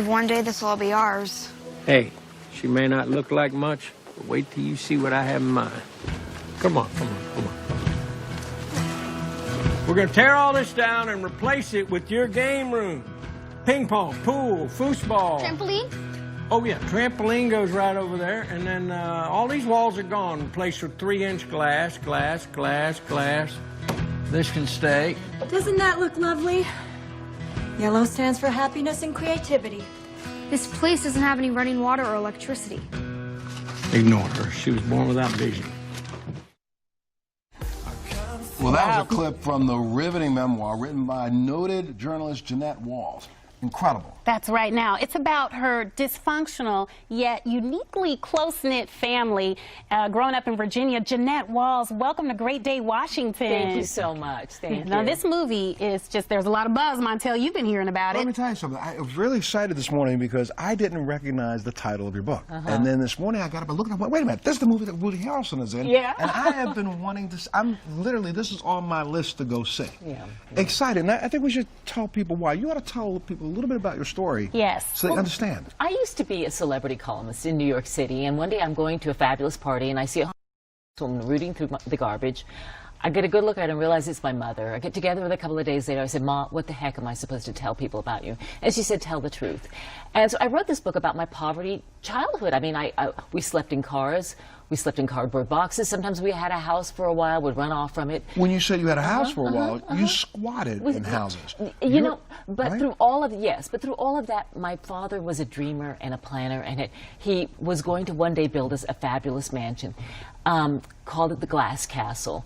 One day this will all be ours. Hey, she may not look like much, but wait till you see what I have in mind. Come on, come on, come on. We're gonna tear all this down and replace it with your game room. Ping pong, pool, foosball. Trampoline? Oh yeah, trampoline goes right over there, and then all these walls are gone, replaced with 3-inch glass, glass, glass, glass. This can stay. Doesn't that look lovely? Yellow stands for happiness and creativity. This place doesn't have any running water or electricity. Ignore her. She was born without vision. Well, that was a clip from the riveting memoir written by noted journalist Jeanette Walls. Incredible. That's right. Now, it's about her dysfunctional yet uniquely close-knit family growing up in Virginia. Jeanette Walls, welcome to Great Day, Washington. Thank you so much. Thank you. Now, this movie is just, there's a lot of buzz, Montel. You've been hearing about it. Let me tell you something. I was really excited this morning because I didn't recognize the title of your book. And then this morning I got up and looked and I went, wait a minute, this is the movie that Woody Harrelson is in. Yeah. And I have been wanting to, this is on my list to go see. Yeah. Excited. And I think we should tell people why. You ought to tell people a little bit about your story. Yes. So they understand. I used to be a celebrity columnist in New York City, and one day I'm going to a fabulous party, and I see a woman rooting through the garbage. I get a good look at her and realize it's my mother. I get together with her a couple of days later. I said, Ma, what the heck am I supposed to tell people about you? And she said, tell the truth. And so I wrote this book about my poverty childhood. I mean, we slept in cars. We slept in cardboard boxes. Sometimes we had a house for a while, would run off from it. When you said you had a house for a while, you squatted in houses. You know, but right? through all of that, my father was a dreamer and a planner, and he was going to one day build us a fabulous mansion, called it the Glass Castle.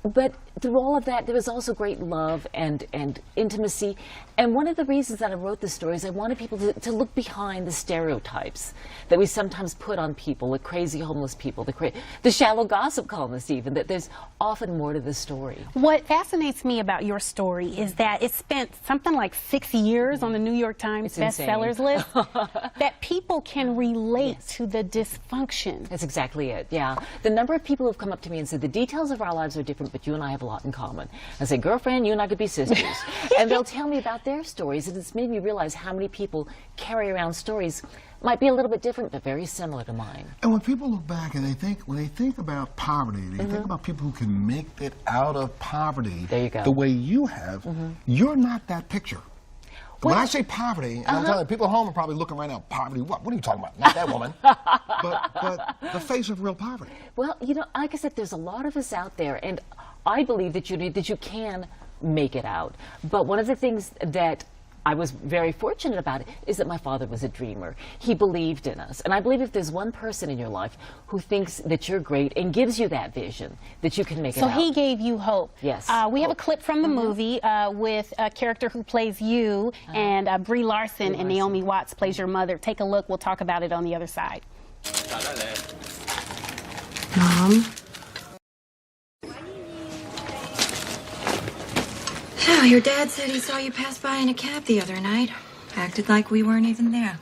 But through all of that, there was also great love and intimacy. And one of the reasons that I wrote this story is I wanted people to look behind the stereotypes that we sometimes put on people, the crazy homeless people, the shallow gossip columnists even, that there's often more to the story. What fascinates me about your story is that it spent something like 6 years on the New York Times bestsellers list, that people can relate to the dysfunction. That's exactly it, yeah. The number of people who have come up to me and said, the details of our lives are different, but you and I have a lot in common. I say, girlfriend, you and I could be sisters. And they'll tell me about their stories, and it's made me realize how many people carry around stories might be a little bit different, but very similar to mine. And when people look back and when they think about poverty, they think about people who can make it out of poverty there you go. The way you have, you're not that picture. When I say poverty, and I'm telling you, people at home are probably looking right now, poverty, what are you talking about? Not that woman. but the face of real poverty. Well, you know, like I said, there's a lot of us out there, and I believe that you can make it out. But one of the things that I was very fortunate about it is that my father was a dreamer. He believed in us. And I believe if there's one person in your life who thinks that you're great and gives you that vision, that you can make it out. So he gave you hope. Yes. We have a clip from the movie with a character who plays you, and Brie Larson and Naomi Watts plays your mother. Take a look. We'll talk about it on the other side. Mom? Oh, your dad said he saw you pass by in a cab the other night. Acted like we weren't even there.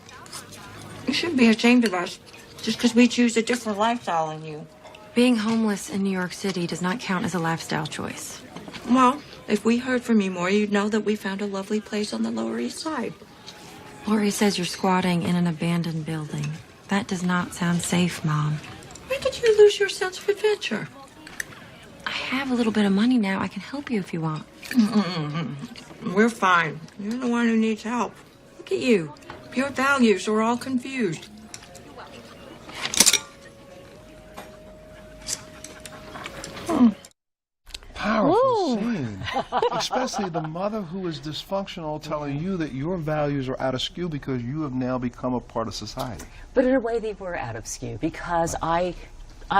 You shouldn't be ashamed of us, just because we choose a different lifestyle than you. Being homeless in New York City does not count as a lifestyle choice. Well, if we heard from you more, you'd know that we found a lovely place on the Lower East Side. Lori says you're squatting in an abandoned building. That does not sound safe, Mom. When did you lose your sense of adventure? I have a little bit of money now. I can help you if you want. We're fine. You're the one who needs help. Look at you. Your values are all confused. Powerful scene. Especially the mother who is dysfunctional telling you that your values are out of skew because you have now become a part of society. But in a way they were out of skew because I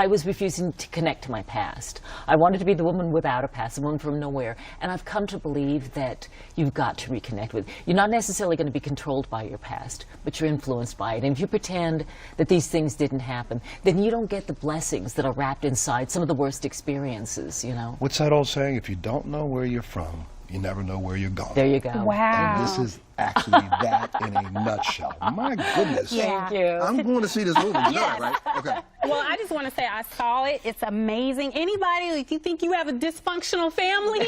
was refusing to connect to my past. I wanted to be the woman without a past, the woman from nowhere. And I've come to believe that you've got to reconnect with. You're not necessarily going to be controlled by your past, but you're influenced by it. And if you pretend that these things didn't happen, then you don't get the blessings that are wrapped inside some of the worst experiences, you know. What's that old saying? If you don't know where you're from, You never know where you're going. There you go. Wow. And this is actually that in a nutshell. My goodness. Yeah. Thank you. I'm going to see this movie. You know that, right? Okay. Well, I just want to say I saw it. It's amazing. Anybody, if you think you have a dysfunctional family,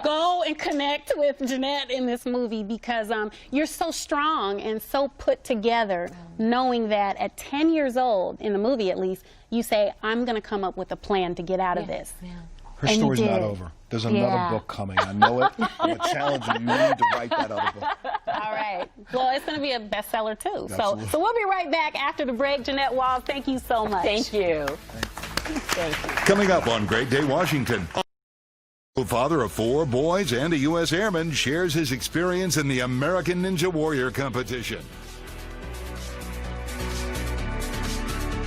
go and connect with Jeanette in this movie because you're so strong and so put together, knowing that at 10 years old, in the movie at least, you say, I'm going to come up with a plan to get out of this. Yeah. Her And you story's not did. over. There's another Yeah. book coming. I know it. I'm going to challenge you. You need to write that other book. All right. Well, it's going to be a bestseller, too. Absolutely. So we'll be right back after the break. Jeanette Walls, thank you so much. Thank you. Thank you. Coming up on Great Day Washington. Father of 4 boys and a U.S. Airman shares his experience in the American Ninja Warrior competition.